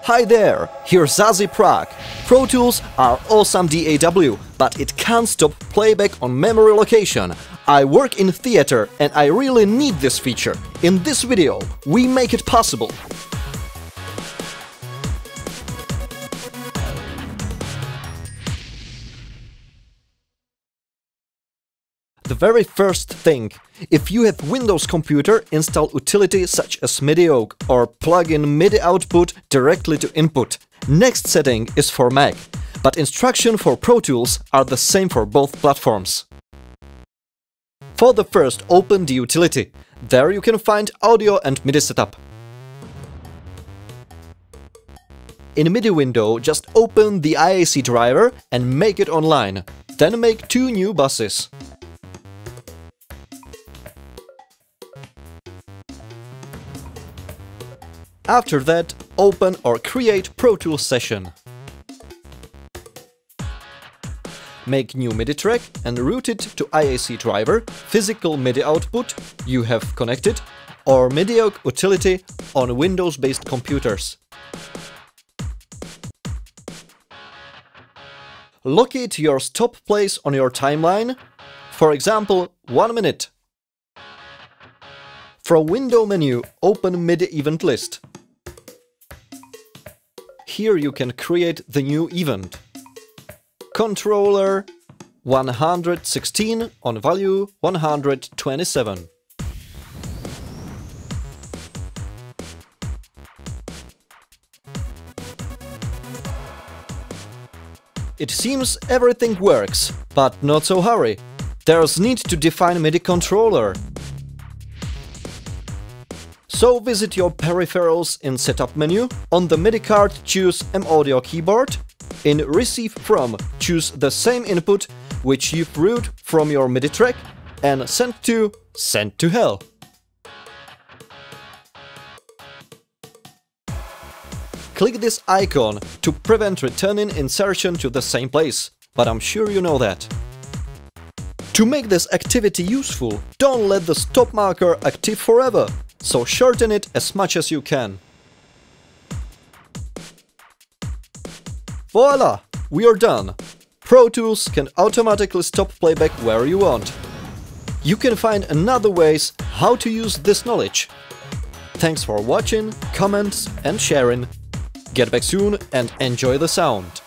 Hi there, here's Zazie Prague. Pro Tools are awesome DAW, but it can't stop playback on memory location. I work in theater and I really need this feature. In this video, we make it possible. The very first thing, if you have Windows computer, install utility such as MIDI or plug in MIDI output directly to input. Next setting is for Mac, but instructions for Pro Tools are the same for both platforms. For the first, open the utility. There you can find audio and MIDI setup. In MIDI window, just open the IAC driver and make it online. Then make two new buses. After that, open or create Pro Tools session. Make new MIDI track and route it to IAC driver, physical MIDI output you have connected, or MIDI utility on Windows-based computers. Locate your stop place on your timeline, for example, 1 minute. From window menu, open MIDI event list. Here you can create the new event. Controller 116 on value 127. It seems everything works, but not so hurry. There's need to define MIDI controller. So visit your peripherals in Setup menu. On the MIDI card choose M-Audio keyboard. In Receive From choose the same input which you've routed from your MIDI track and Send to Hell. Click this icon to prevent returning insertion to the same place, but I'm sure you know that. To make this activity useful, don't let the stop marker active forever. So shorten it as much as you can. Voila! We are done! Pro Tools can automatically stop playback where you want. You can find another ways how to use this knowledge. Thanks for watching, comments and sharing. Get back soon and enjoy the sound!